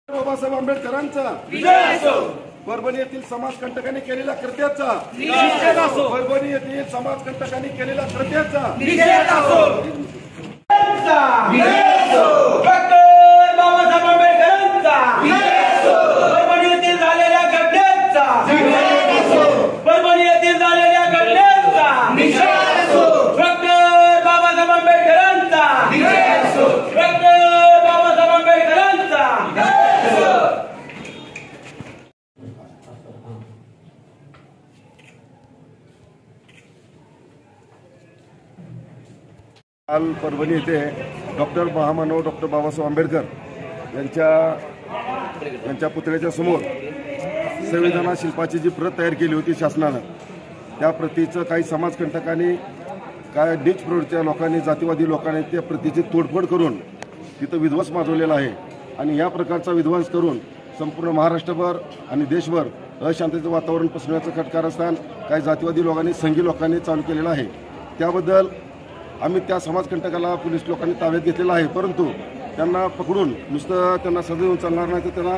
बाबासाहेब आंबेडकरांचा विजय असो। परभणी येथील समाजकंटकांनी केलेल्या कृत्याचा निषेध असो। परभणी येथील समाजकंटकांनी केलेल्या कृत्याचा निषेध असो। विजय असो। डॉक्टर बाबासाहेब आंबेडकरांचा विजय असो। परभणी येथील झालेल्या घटनेचा निषेध असो। परभणी येथील झालेल्या घटनेचा निषेध असो। डॉक्टर बाबासाहेब आंबेडकरांचा विजय असो। डॉक्टर बाबासाहेब आंबेडकरांचा विजय असो। काल परभणी येथे डॉक्टर महामानव डॉक्टर बाबासाहेब आंबेडकर यांच्या पुतळ्याच्या समोर संविधान शिल्पाची जी प्रत तयार केली होती शासनानं, त्या प्रतीचं काही समाजकंटकांनी, काय नीच प्रवृत्तीच्या लोकांनी, जातीवादी लोकांनी त्या प्रतीची तोडफोड करून तिथं विध्वंस माजवलेला आहे। आणि या प्रकारचा विध्वंस करून संपूर्ण महाराष्ट्रभर आणि देशभर अशांततेचं वातावरण पसरवण्याचं कारस्थान काही जातीवादी लोकांनी, संघी लोकांनी चालू केलेलं आहे। त्याबद्दल आम्ही त्या समाजकंटकाला पोलीस लोकांनी ताब्यात घेतलेला आहे, परंतु त्यांना पकडून नुसतं त्यांना सजा देऊन चालणार नाही, तर त्यांना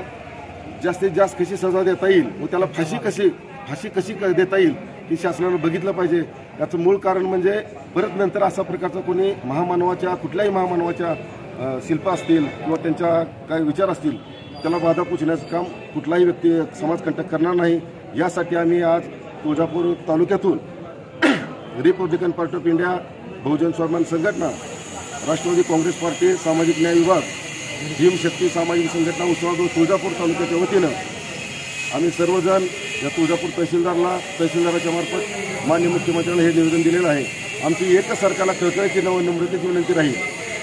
जास्तीत जास्त कशी सजा देता येईल व त्याला फाशी कशी देता येईल ही शासनानं बघितलं पाहिजे। याचं मूळ कारण म्हणजे परत नंतर असा प्रकारचा कोणी महामानवाच्या, कुठल्याही महामानवाच्या शिल्प असतील किंवा त्यांच्या काही विचार असतील त्याला बाधा पोचण्याचं काम कुठलाही व्यक्ती, समाजकंटक करणार नाही। यासाठी आम्ही आज तुळजापूर तालुक्यातून रिपब्लिकन पार्टी ऑफ इंडिया, बहुजन स्वाभिमान संघटना, राष्ट्रवादी काँग्रेस पार्टी, सामाजिक न्याय विभाग, भीमशक्ती सामाजिक संघटना उस्मानाबाद तुळजापूर तालुक्याच्या वतीनं आम्ही सर्वजण या तुळजापूर तहसीलदाराच्या मार्फत माननीय मुख्यमंत्र्यांना हे निवेदन दिलेलं आहे। आमची एकच सरकारला कळकळीची नम्रतेची विनंती राहील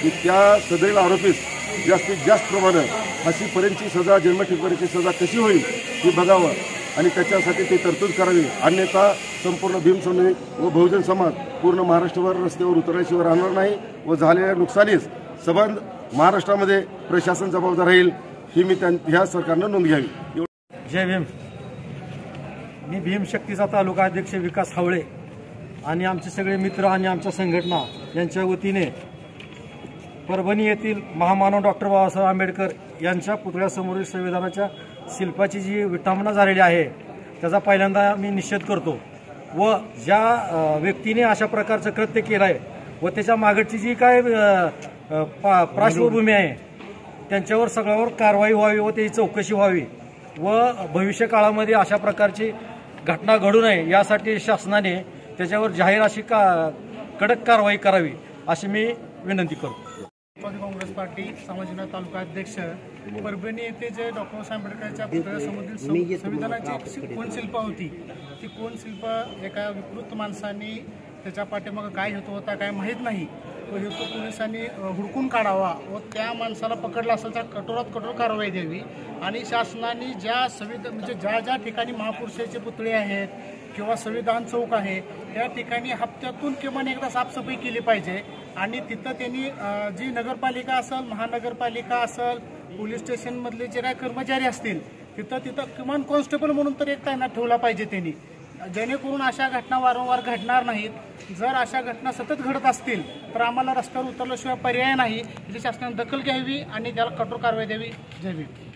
की त्या सदैव आरोपीस जास्तीत जास्त प्रमाणे फाशीपर्यंतची सजा, जन्मठेपेची सजा कशी होईल ही बघावं आणि त्याच्यासाठी ती तरतूद करावी। अन्यथा संपूर्ण भीम सैनिक व बहुजन समाज पूर्ण महाराष्ट्रभर रस्त्यावर उतरल्याशिवाय राहणार नाही व झालेल्या नुकसानीस सबंध महाराष्ट्रामध्ये प्रशासन जबाबदार राहील ही मी ह्या सरकारनं नोंद घ्यावी। जय भीम। मी भीमशक्तीचा तालुका अध्यक्ष विकास हावळे आणि आमचे सगळे मित्र आणि आमच्या संघटना यांच्या वतीने परभणी येथील महामानव डॉक्टर बाबासाहेब आंबेडकर यांच्या पुतळ्यासमोरील संविधानाच्या शिल्पाची जी विटंबना झालेली आहे त्याचा पहिल्यांदा मी निषेध करतो व ज्या व्यक्तीने अशा प्रकारचं कृत्य केलं आहे व त्याच्या मागची जी काय पार्श्वभूमी आहे त्यांच्यावर सगळ्यावर कारवाई व्हावी व त्याची चौकशी व्हावी व भविष्य काळामध्ये अशा प्रकारची घटना घडू नये यासाठी शासनाने त्याच्यावर जाहीर अशी कडक कारवाई करावी अशी मी विनंती करतो। राष्ट्रवादी काँग्रेस पार्टी सामाजिक न्याय तालुका अध्यक्ष परभणी येथे जे डॉक्टर बाबासाहेब आंबेडकरांच्या पुतळ्यासमोरील संविधानाची कोण शिल्प होती, ती कोण शिल्प एका विकृत माणसाने त्याच्या पाठीमागं काय हेतू होता काय माहीत नाही, तो हेतू पोलिसांनी हुडकून काढावा व त्या माणसाला पकडला असेल तर कठोरात कठोर कारवाई द्यावी। आणि शासनाने ज्या म्हणजे ज्या ठिकाणी महापुरुषाचे पुतळे आहेत किंवा संविधान चौक आहे त्या ठिकाणी हप्त्यातून किमान एकदा साफसफाई केली पाहिजे। आणि तिथं त्यांनी जी नगरपालिका असेल, महानगरपालिका असेल, पोलीस स्टेशनमधले जे काही कर्मचारी असतील तिथं किमान कॉन्स्टेबल म्हणून तर एक तैनात ठेवला पाहिजे त्यांनी, जेणेकरून अशा घटना वारंवार घडणार नाहीत। जर अशा घटना सतत घडत असतील तर आम्हाला रस्त्यावर उतरल्याशिवाय पर्याय नाही, त्याची शासनाने दखल घ्यावी आणि त्याला कठोर कारवाई द्यावी। जय भीम।